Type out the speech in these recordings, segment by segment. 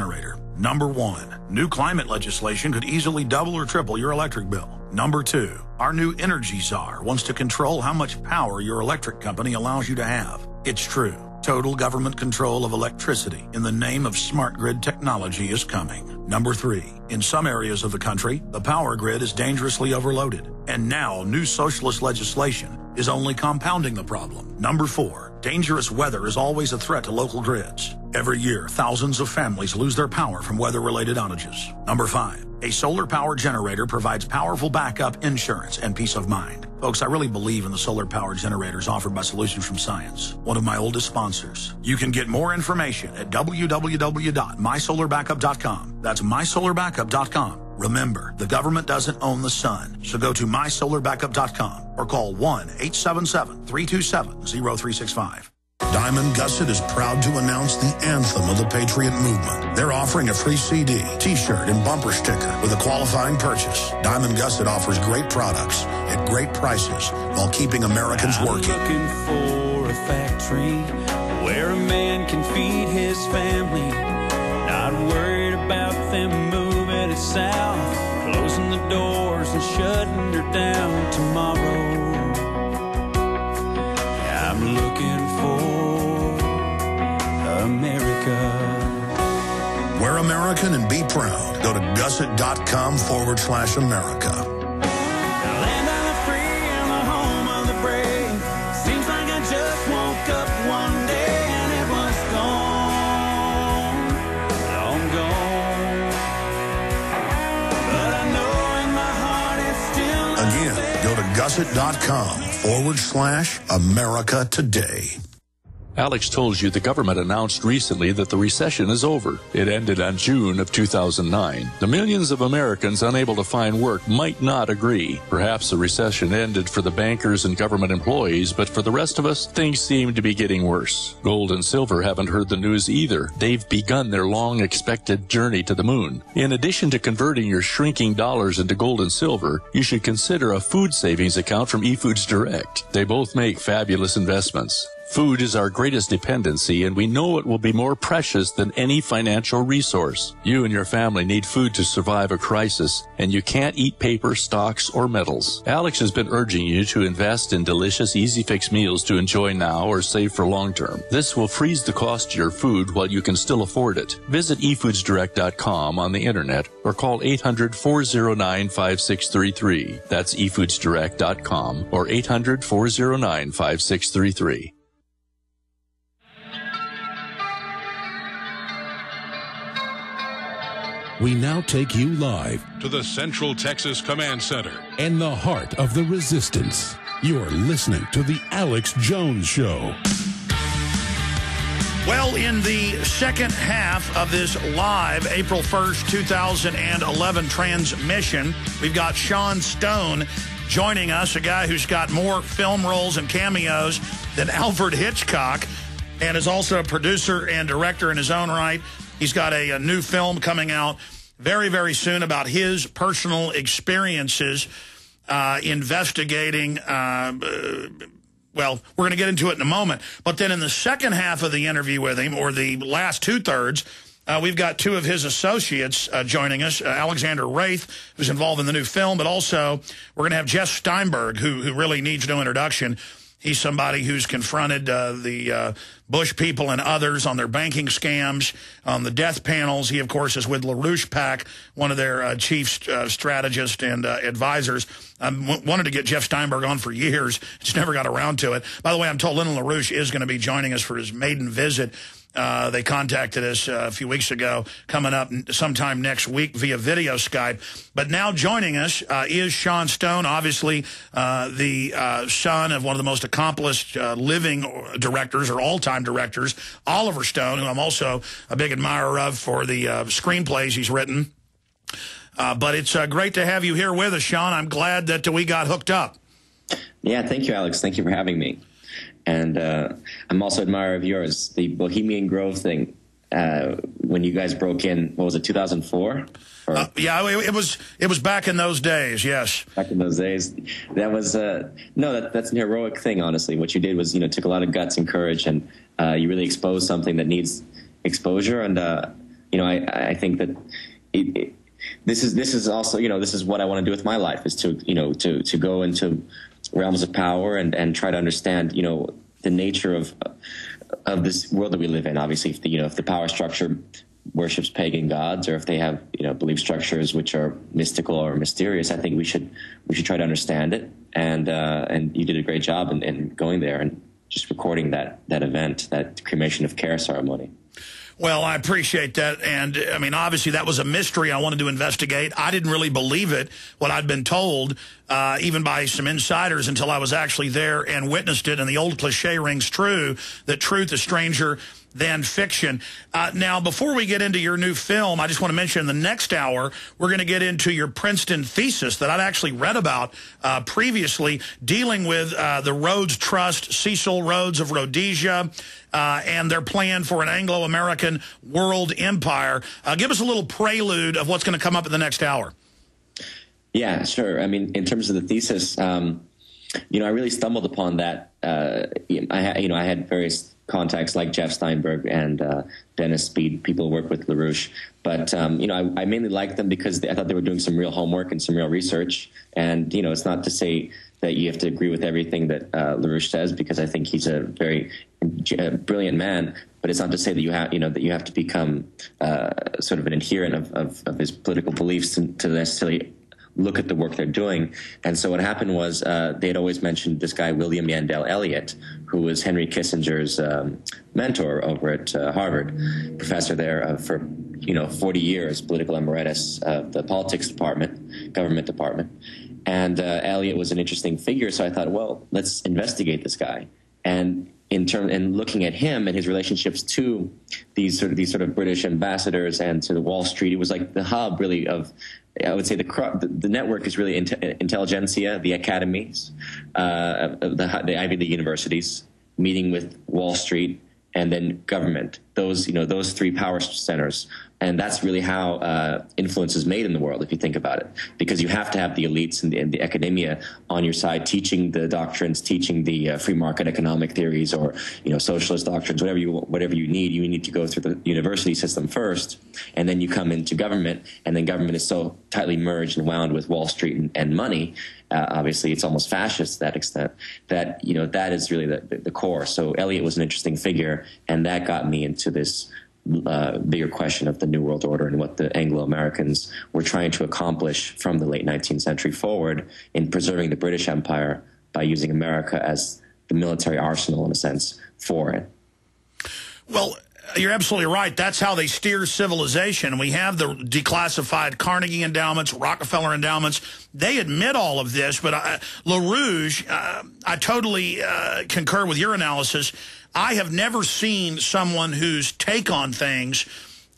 generator. Number 1, new climate legislation could easily double or triple your electric bill. Number 2, our new energy czar wants to control how much power your electric company allows you to have. It's true. Total government control of electricity in the name of smart grid technology is coming. Number 3, in some areas of the country, the power grid is dangerously overloaded. And now, new socialist legislation is only compounding the problem. Number 4, dangerous weather is always a threat to local grids. Every year, thousands of families lose their power from weather-related outages. Number 5, a solar power generator provides powerful backup insurance and peace of mind. Folks, I really believe in the solar power generators offered by Solutions from Science, one of my oldest sponsors. You can get more information at www.mysolarbackup.com. That's mysolarbackup.com. Remember, the government doesn't own the sun, so go to mysolarbackup.com or call 1-877-327-0365. Diamond Gusset is proud to announce the anthem of the Patriot Movement. They're offering a free CD, T-shirt, and bumper sticker with a qualifying purchase. Diamond Gusset offers great products at great prices while keeping Americans working. I'm looking for a factory where a man can feed his family, not worried about them moving it south, closing the doors and shutting her down tomorrow. I'm looking for America. We're American and be proud. Go to gusset.com/America. The land of the free and the home of the brave. Seems like I just woke up one day and it was gone, long gone. But I know in my heart it's still Again, go to gusset.com/America today. Alex told you the government announced recently that the recession is over. It ended on June of 2009. The millions of Americans unable to find work might not agree. Perhaps the recession ended for the bankers and government employees, but for the rest of us, things seem to be getting worse. Gold and silver haven't heard the news either. They've begun their long-expected journey to the moon. In addition to converting your shrinking dollars into gold and silver, you should consider a food savings account from eFoods Direct. They both make fabulous investments. Food is our greatest dependency, and we know it will be more precious than any financial resource. You and your family need food to survive a crisis, and you can't eat paper, stocks, or metals. Alex has been urging you to invest in delicious, easy-fix meals to enjoy now or save for long-term. This will freeze the cost of your food while you can still afford it. Visit efoodsdirect.com on the internet or call 800-409-5633. That's efoodsdirect.com or 800-409-5633. We now take you live to the Central Texas Command Center in the heart of the resistance. You're listening to The Alex Jones Show. Well, in the second half of this live April 1st, 2011 transmission, we've got Sean Stone joining us, a guy who's got more film roles and cameos than Alfred Hitchcock, and is also a producer and director in his own right. He's got a new film coming out very, very soon about his personal experiences investigating, well, we're going to get into it in a moment. But then in the second half of the interview with him, or the last two-thirds, we've got two of his associates joining us, Alexander Wraith, who's involved in the new film, but also we're going to have Jeff Steinberg, who really needs no introduction. He's somebody who's confronted the Bush people and others on their banking scams, on the death panels. He, of course, is with LaRouche PAC, one of their chief strategists and advisors. I wanted to get Jeff Steinberg on for years. Just never got around to it. By the way, I'm told Lyndon LaRouche is going to be joining us for his maiden visit. They contacted us a few weeks ago, coming up sometime next week via video Skype. But now joining us is Sean Stone, obviously the son of one of the most accomplished living directors or all-time directors, Oliver Stone, who I'm also a big admirer of for the screenplays he's written. But it's great to have you here with us, Sean. I'm glad that we got hooked up. Yeah, thank you, Alex. Thank you for having me. And I'm also an admirer of yours, the Bohemian Grove thing. When you guys broke in, what was it, 2004? Yeah, it was back in those days. Yes, back in those days. That was that's an heroic thing. Honestly, what you did was took a lot of guts and courage, and you really exposed something that needs exposure. And I think that this is also, this is what I want to do with my life, is to go into realms of power and try to understand, the nature of this world that we live in. Obviously, if the power structure worships pagan gods, or if they have belief structures which are mystical or mysterious, I think we should try to understand it. And you did a great job in going there and just recording that event, that cremation of care ceremony. Well, I appreciate that. And, I mean, obviously that was a mystery I wanted to investigate. I didn't really believe it, what I'd been told, even by some insiders, until I was actually there and witnessed it. And the old cliche rings true, that truth is stranger than fiction. Now, before we get into your new film, I just want to mention in the next hour, we're going to get into your Princeton thesis that I'd actually read about previously, dealing with the Rhodes Trust, Cecil Rhodes of Rhodesia, and their plan for an Anglo-American world empire. Give us a little prelude of what's going to come up in the next hour. Yeah, sure. I mean, in terms of the thesis, I really stumbled upon that. I had various contacts like Jeff Steinberg and Dennis Speed, people who work with LaRouche. But, I mainly liked them because I thought they were doing some real homework and some real research. And, it's not to say that you have to agree with everything that LaRouche says, because I think he's a very brilliant man. But it's not to say that you have to become sort of an adherent of his political beliefs to necessarily look at the work they're doing. And so what happened was they had always mentioned this guy, William Yandell Elliott, who was Henry Kissinger's mentor over at Harvard, professor there for 40 years, political emeritus of the politics department, government department. And Elliott was an interesting figure, so I thought, well, let's investigate this guy. And in looking at him and his relationships to these sort of British ambassadors and to the Wall Street, it was like the hub, really, of, I would say the network is really intelligentsia, the academies, the Ivy League universities, meeting with Wall Street, and then government. Those three power centers. And that's really how influence is made in the world, if you think about it, because you have to have the elites and the academia on your side, teaching the doctrines, teaching the free market economic theories, or socialist doctrines, whatever you need. You need to go through the university system first, and then you come into government, and then government is so tightly merged and wound with Wall Street and money. Obviously, it's almost fascist to that extent. That that is really the core. So Elliott was an interesting figure, and that got me into this bigger question of the New World Order and what the Anglo-Americans were trying to accomplish from the late 19th century forward in preserving the British Empire by using America as the military arsenal, in a sense, for it. Well, you're absolutely right. That's how they steer civilization. We have the declassified Carnegie endowments, Rockefeller endowments. They admit all of this, but LaRouche, I totally concur with your analysis. I have never seen someone whose take on things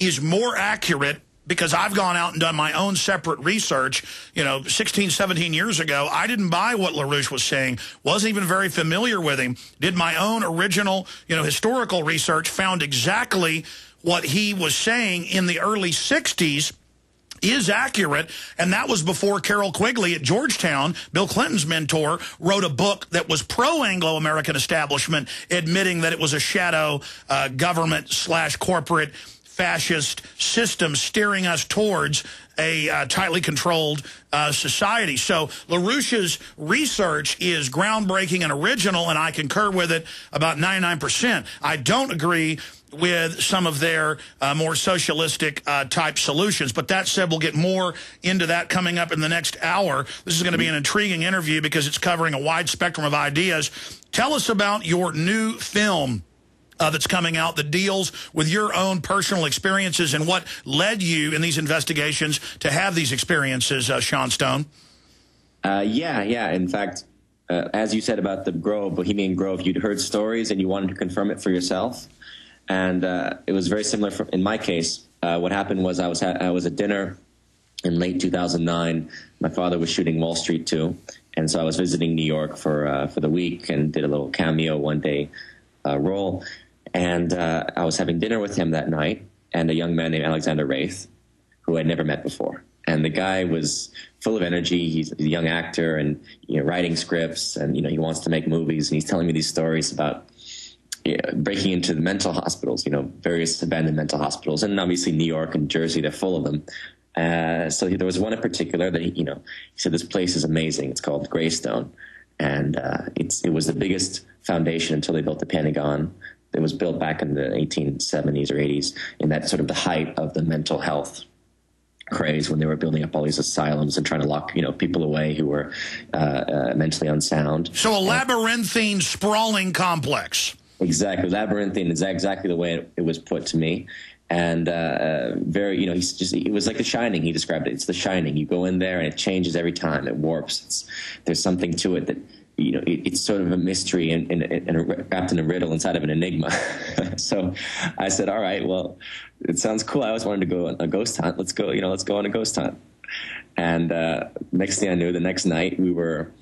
is more accurate, because I've gone out and done my own separate research. 16, 17 years ago, I didn't buy what LaRouche was saying, wasn't even very familiar with him, did my own original, historical research, found exactly what he was saying in the early 60s is accurate, and that was before Carroll Quigley at Georgetown, Bill Clinton's mentor, wrote a book that was pro-Anglo-American establishment, admitting that it was a shadow government / corporate fascist system steering us towards a tightly controlled society. So LaRouche's research is groundbreaking and original, and I concur with it about 99%. I don't agree with some of their more socialistic type solutions. But that said, we'll get more into that coming up in the next hour. This is going to be an intriguing interview because it's covering a wide spectrum of ideas. Tell us about your new film that's coming out that deals with your own personal experiences and what led you in these investigations to have these experiences, Sean Stone. Yeah. In fact, as you said about the Grove, Bohemian Grove, you'd heard stories and you wanted to confirm it for yourself. And it was very similar in my case. What happened was I was at dinner in late 2009. My father was shooting Wall Street 2. And so I was visiting New York for the week and did a little cameo one-day role. And I was having dinner with him that night and a young man named Alexander Wraith, who I'd never met before. And the guy was full of energy. He's a young actor and writing scripts, and he wants to make movies. And he's telling me these stories about breaking into the mental hospitals, various abandoned mental hospitals, and obviously New York and Jersey, they're full of them. So there was one in particular that he said, this place is amazing. It's called Greystone. And it was the biggest foundation until they built the Pentagon. It was built back in the 1870s or 80s, in that sort of the height of the mental health craze, when they were building up all these asylums and trying to lock people away who were mentally unsound. So a labyrinthine, sprawling complex. Exactly, labyrinthine is exactly the way it was put to me. And very, it was like The Shining. He described it. It's The Shining. You go in there and it changes every time. It warps. There's something to it that, it's sort of a mystery and wrapped in a riddle inside of an enigma. So I said, all right, well, it sounds cool. I always wanted to go on a ghost hunt. Let's go on a ghost hunt. And next thing I knew, the next night we were,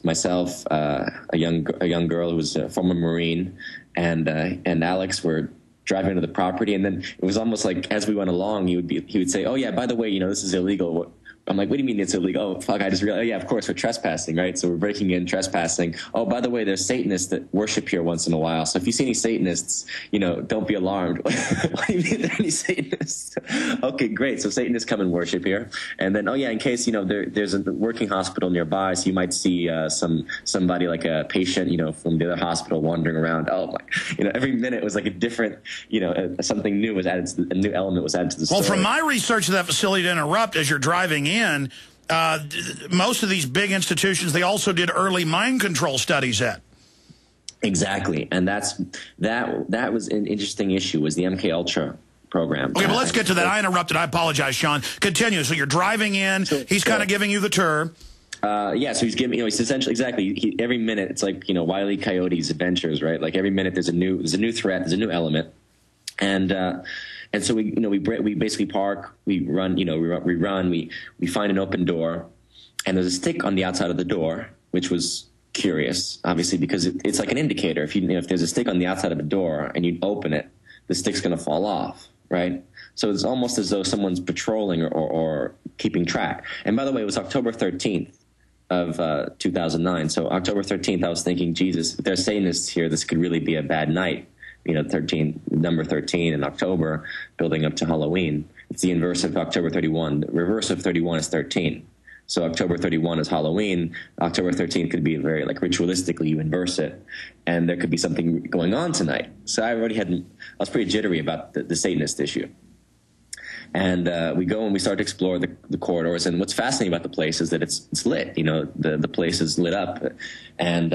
myself, a young girl who was a former Marine, and Alex were driving to the property, and then it was almost like as we went along, he would say, "Oh yeah, by the way, this is illegal." I'm like, "What do you mean it's illegal?" Oh fuck! I just realized. Oh, yeah, of course we're trespassing, right? So we're breaking in, trespassing. Oh, by the way, there's Satanists that worship here once in a while. So if you see any Satanists, don't be alarmed. What do you mean there are any Satanists? Okay, great. So Satanists come and worship here, and then in case there's a working hospital nearby, so you might see somebody like a patient, from the other hospital wandering around. Oh my, every minute was like a different, something new was added. A new element was added to the story. Well, from my research of that facility, to interrupt, as you're driving in, most of these big institutions, they also did early mind control studies at. Exactly, and that was an interesting issue, was the MK Ultra program. Okay, but let's get to that. I interrupted. I apologize, Sean. Continue. So you're driving in. He's kind of giving you the tour. So he's giving, he's essentially, exactly, every minute it's like, Wile E. Coyote's adventures, right? Like every minute there's a new threat, there's a new element. And so we basically park, we run, we find an open door, and there's a stick on the outside of the door, which was curious, obviously, because it's like an indicator. If there's a stick on the outside of a door and you open it, the stick's going to fall off, right? So it's almost as though someone's patrolling or keeping track. And by the way, it was October 13th of 2009. So October 13th, I was thinking, Jesus, if there's Satanists here, this could really be a bad night. Number 13 in October, building up to Halloween. It's the inverse of October 31. The reverse of 31 is 13. So October 31 is Halloween. October 13 could be very, ritualistically, you inverse it. And there could be something going on tonight. So I was pretty jittery about the Satanist issue. And we go and we start to explore the corridors. And what's fascinating about the place is that it's lit. The place is lit up. And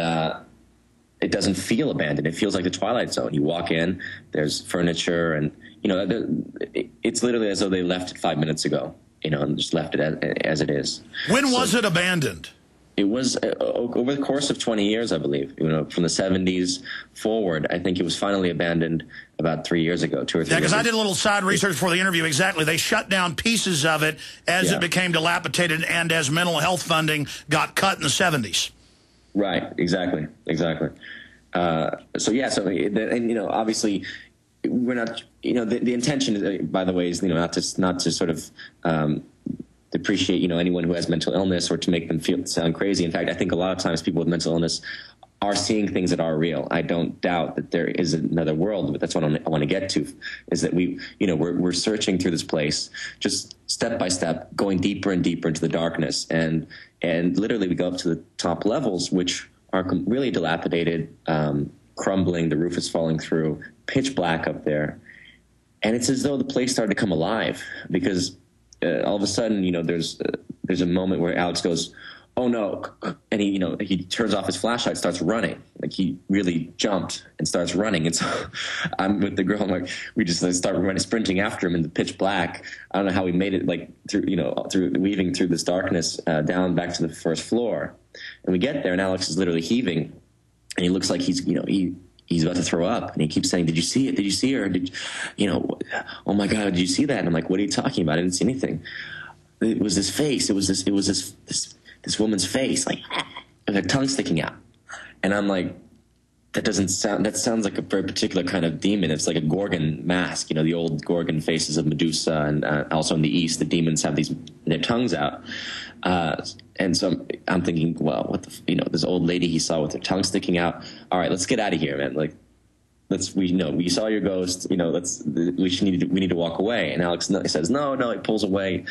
it doesn't feel abandoned. It feels like the Twilight Zone. You walk in, there's furniture, and it's literally as though they left it 5 minutes ago, and just left it as it is. When was it abandoned? It was over the course of 20 years, I believe. From the 70s forward, I think it was finally abandoned about 3 years ago, 2 or 3 years ago. Yeah, because I did a little side research for the interview. Exactly. They shut down pieces of it as it became dilapidated and as mental health funding got cut in the 70s. Right, exactly. Obviously, we're not. The intention, by the way, is not to sort of depreciate anyone who has mental illness or to make them sound crazy. In fact, I think a lot of times people with mental illness are seeing things that are real. I don't doubt that there is another world, but that's what I want to get to. Is that we're searching through this place, just step by step, going deeper and deeper into the darkness, and literally we go up to the top levels, which are really dilapidated, crumbling. The roof is falling through, pitch black up there. And it's as though the place started to come alive, because all of a sudden, there's a moment where Alex goes, "Oh no," and he turns off his flashlight, starts running. Like he really jumped and starts running. And so I'm with the girl. I'm like, we just start running, sprinting after him in the pitch black. I don't know how we made it, through weaving through this darkness down back to the first floor. And we get there, and Alex is literally heaving, and he looks like he's about to throw up, and he keeps saying, "Did you see it? Did you see her? Oh my God, did you see that?" And I'm like, "What are you talking about? I didn't see anything." It was this face. It was this woman's face, with her tongue sticking out. And I'm like, that sounds like a very particular kind of demon. It's like a Gorgon mask, the old Gorgon faces of Medusa, and also in the East, the demons have their tongues out. And so I'm thinking, well, this old lady he saw with her tongue sticking out. All right, let's get out of here, man. we saw your ghost, we need to walk away. And Alex says, no, he pulls away.